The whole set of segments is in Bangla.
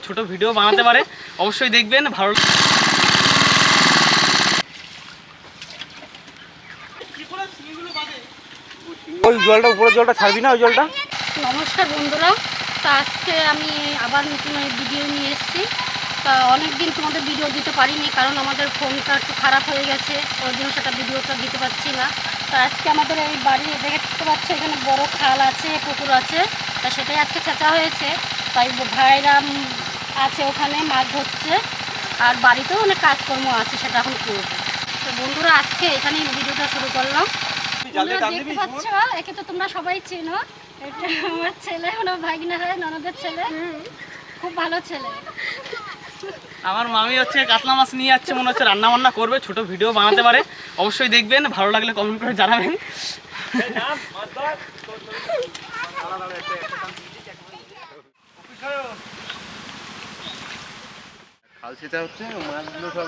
ছোট ভিডিও বানাতে পারে, অবশ্যই দেখবেন। ভালো ওই জলটা উপরের জলটা ছাড়বি না, ওই জলটা। নমস্কার বন্ধুরা, তা আজকে আমি আবার নতুন ভিডিও নিয়ে এসেছি। তা অনেক দিন তোমাদের ভিডিও দিতে পারিনি, কারণ আমাদের ফোনটা একটু খারাপ হয়ে গেছে, ওই জন্য সেটা ভিডিওটা দিতে পারছি না। তা আজকে আমাদের এই বাড়ি দেখতে পাচ্ছি, এখানে বড় খাল আছে, পুকুর আছে, তা সেটাই আজকে চেঁচা হয়েছে। তাই ভাইরা আছে ওখানে, মাছ ধরছে, আর বাড়িতেও অনেক কাজকর্ম আছে, সেটা এখন করবো। তো বন্ধুরা, আজকে এখানেই ভিডিওটা শুরু করলাম। দেখতে পাচ্ছ, একে তো তোমরা সবাই চেনো, এটা আমার ছেলে, আমার ভাগিনা হয়, ননদের ছেলে, খুব ভালো ছেলে। আমার মামি হচ্ছে কাতলা মাছ নিয়ে যাচ্ছে, মনে হচ্ছে রান্না বান্না করবে, ছোট ভিডিও বানাতে পারে, অবশ্যই দেখবেন। ভালো লাগলে কমেন্ট করে জানাবেন। খাল সেচা হচ্ছে, মাছগুলো সব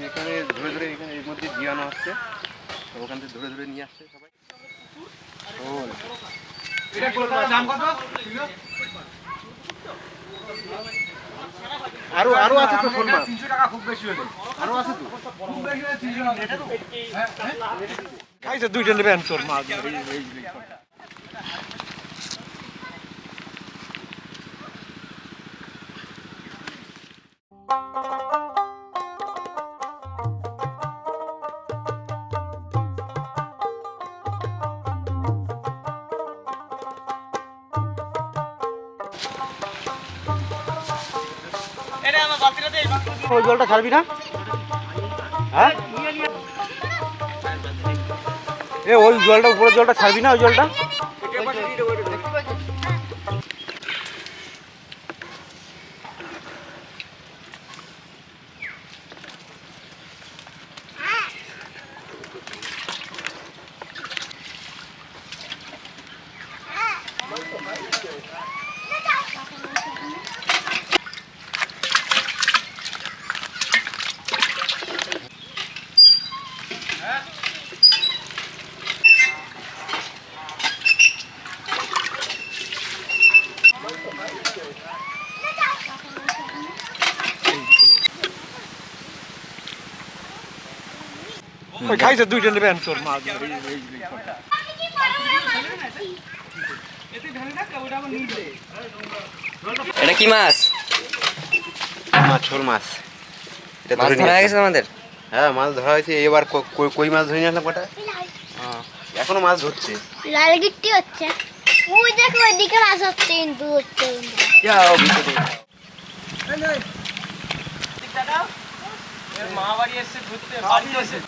এখানে ধরে ধরে এখানে এর মধ্যে জিয়ানো হচ্ছে, তো ওখান থেকে ধরে ধরে নিয়ে আসছে সবাই। আরো আরো আছে তো শোল মাছ, 300 টাকা খুব বেশি হলো, আরো আছে তো খুব বেশি হলে 300 টাকা খাইছে। দুইটা নেবেন শোল মাছ। ওই জলটা ছাড়বি না, হ্যাঁ? এ ওই জলটা উপরের জলটা ছাড়বি না, ওই জলটা। খাইছে দুইটা নেবেন তোর মাছ। এটা কি মাছ? ছোট মাছ। মাছ ধরা গেছে আমাদের। হ্যাঁ, মাছ ধরা হয়েছে এবার। কই মাছ ধরে নিয়ে আসলাম কটা, এখনো মাছ ধরছে। লাল গিট্টি হচ্ছে, ওই দেখো ওইদিকে মাছ হচ্ছে, কিন্তু হচ্ছে মা বাড়ি এসে ঘুরতে, বাড়ি এসে